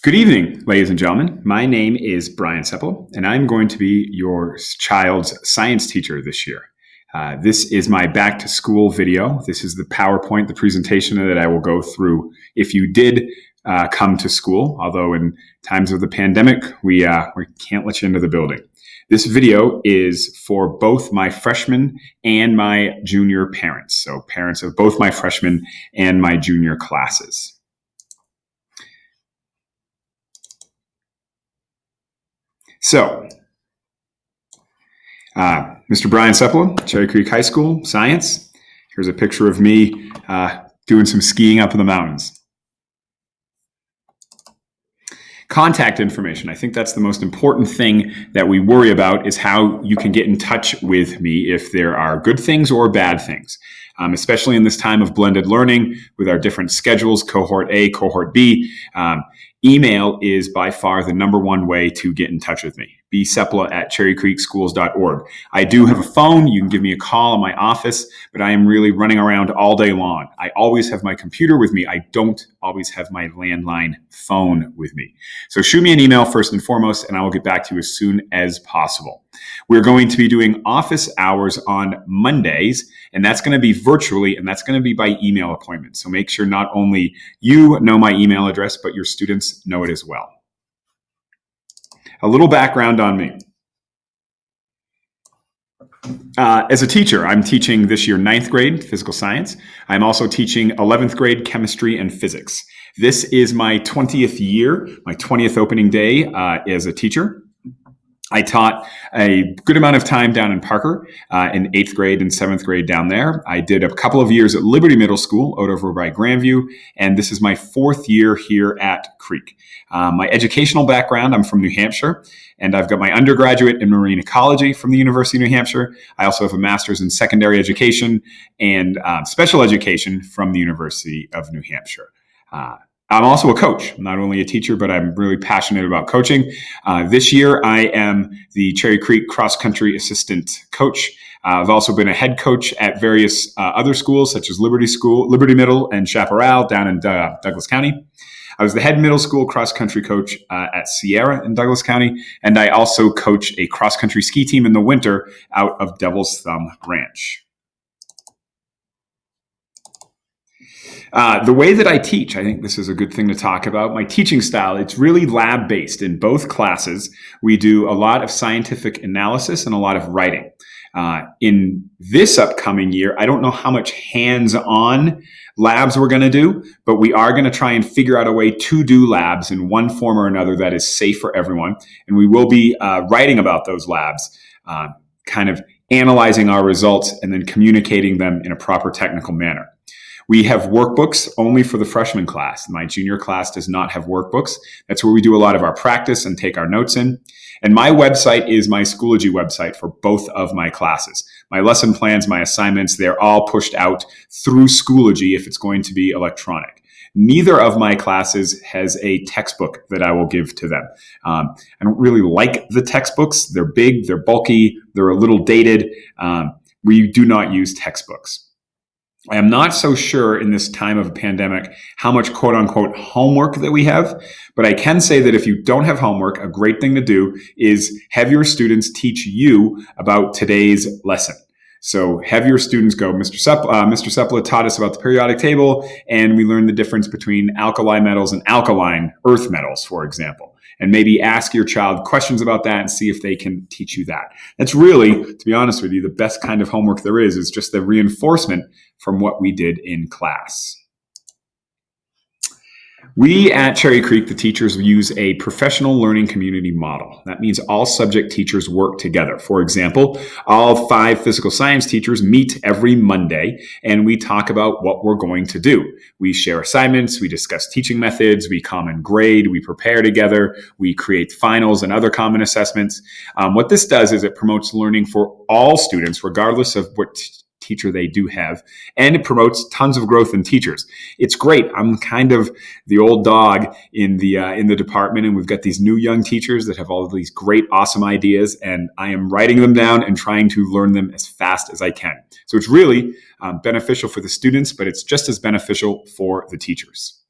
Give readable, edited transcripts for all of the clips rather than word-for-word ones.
Good evening, ladies and gentlemen. My name is Brian Seppel, and I'm going to be your child's science teacher this year. This is my back to school video. This is the PowerPoint, the presentation that I will go through if you did come to school, although in times of the pandemic, we can't let you into the building. This video is for both my freshman and my junior parents, so parents of both my freshman and my junior classes. So, Mr. Brian Seppel, Cherry Creek High School, Science. Here's a picture of me doing some skiing up in the mountains. Contact information. I think that's the most important thing that we worry about is how you can get in touch with me if there are good things or bad things. Especially in this time of blended learning with our different schedules, cohort A, cohort B. Email is by far the number one way to get in touch with me. bsepla@cherrycreekschools.org. I do have a phone. You can give me a call in my office, but I am really running around all day long. I always have my computer with me. I don't always have my landline phone with me. So shoot me an email first and foremost, and I will get back to you as soon as possible. We're going to be doing office hours on Mondays, and that's going to be virtually, and that's going to be by email appointment. So make sure not only you know my email address, but your students know it as well. A little background on me. As a teacher, I'm teaching this year 9th grade physical science. I'm also teaching 11th grade chemistry and physics. This is my 20th year, my 20th opening day as a teacher. I taught a good amount of time down in Parker in 8th grade and 7th grade down there. I did a couple of years at Liberty Middle School out over by Grandview, and this is my 4th year here at Creek. My educational background, I'm from New Hampshire, and I've got my undergraduate in marine ecology from the University of New Hampshire. I also have a master's in secondary education and special education from the University of New Hampshire. I'm also a coach. I'm not only a teacher, but I'm really passionate about coaching. This year, I am the Cherry Creek cross-country assistant coach. I've also been a head coach at various other schools, such as Liberty Middle, and Chaparral down in Douglas County. I was the head middle school cross-country coach at Sierra in Douglas County, and I also coach a cross-country ski team in the winter out of Devil's Thumb Ranch. The way that I teach, I think this is a good thing to talk about. My teaching style, it's really lab-based. In both classes, we do a lot of scientific analysis and a lot of writing. In this upcoming year, I don't know how much hands-on labs we're going to do, but we are going to try and figure out a way to do labs in one form or another that is safe for everyone. And we will be writing about those labs, kind of analyzing our results and then communicating them in a proper technical manner. We have workbooks only for the freshman class. My junior class does not have workbooks. That's where we do a lot of our practice and take our notes in. And my website is my Schoology website for both of my classes. My lesson plans, my assignments, they're all pushed out through Schoology if it's going to be electronic. Neither of my classes has a textbook that I will give to them. I don't really like the textbooks. They're big, they're bulky, they're a little dated. We do not use textbooks. I am not so sure in this time of a pandemic how much quote unquote homework that we have, but I can say that if you don't have homework, a great thing to do is have your students teach you about today's lesson. So have your students go, Mr. Seppel taught us about the periodic table, and we learned the difference between alkali metals and alkaline earth metals, for example. And maybe ask your child questions about that and see if they can teach you that. That's really, to be honest with you, the best kind of homework there is just the reinforcement from what we did in class. We at Cherry Creek, the teachers, use a professional learning community model. That means all subject teachers work together. For example, all 5 physical science teachers meet every Monday, and we talk about what we're going to do. We share assignments, we discuss teaching methods, we common grade, we prepare together, we create finals and other common assessments. What this does is it promotes learning for all students, regardless of what teacher they do have, and it promotes tons of growth in teachers. It's great. I'm kind of the old dog in the department, and we've got these new young teachers that have all of these great, awesome ideas, and I am writing them down and trying to learn them as fast as I can. So it's really beneficial for the students, but it's just as beneficial for the teachers.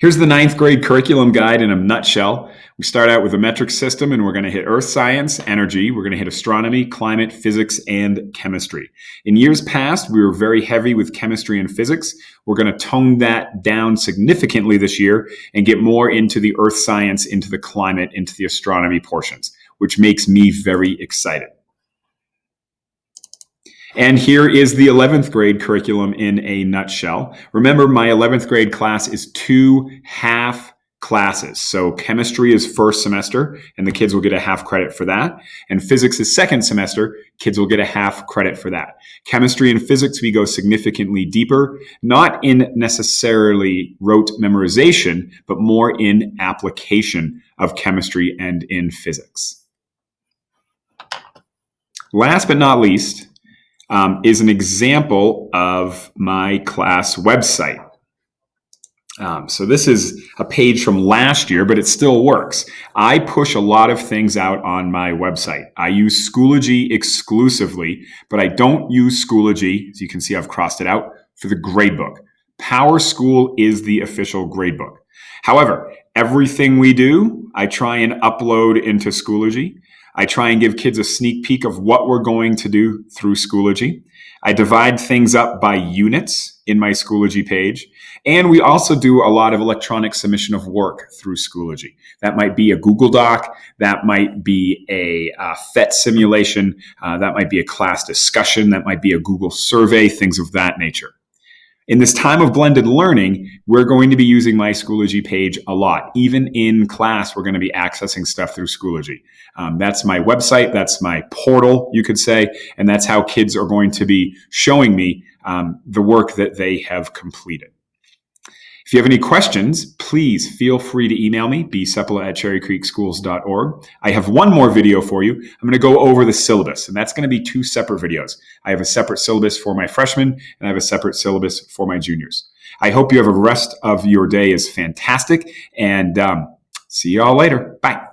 Here's the 9th grade curriculum guide in a nutshell. We start out with a metric system, and we're going to hit earth science, energy. We're going to hit astronomy, climate, physics, and chemistry. In years past, we were very heavy with chemistry and physics. We're going to tone that down significantly this year and get more into the earth science, into the climate, into the astronomy portions, which makes me very excited. And here is the 11th grade curriculum in a nutshell. Remember, my 11th grade class is 2 half classes. So chemistry is first semester, and the kids will get a half credit for that. And physics is second semester, kids will get a half credit for that. Chemistry and physics, we go significantly deeper, not in necessarily rote memorization, but more in application of chemistry and in physics. Last but not least, is an example of my class website. So this is a page from last year, but it still works. I push a lot of things out on my website. I use Schoology exclusively, but I don't use Schoology, as you can see I've crossed it out, for the gradebook. PowerSchool is the official gradebook. However, everything we do, I try and upload into Schoology. I try and give kids a sneak peek of what we're going to do through Schoology. I divide things up by units in my Schoology page. And we also do a lot of electronic submission of work through Schoology. That might be a Google Doc. That might be a PhET simulation. That might be a class discussion. That might be a Google survey, things of that nature. In this time of blended learning, we're going to be using my Schoology page a lot. Even in class, we're going to be accessing stuff through Schoology. That's my website. That's my portal, you could say. And that's how kids are going to be showing me the work that they have completed. If you have any questions, please feel free to email me, bsepala@cherrycreekschools.org. I have one more video for you. I'm going to go over the syllabus, and that's going to be 2 separate videos. I have a separate syllabus for my freshmen, and I have a separate syllabus for my juniors. I hope you have a rest of your day is fantastic, and see you all later. Bye.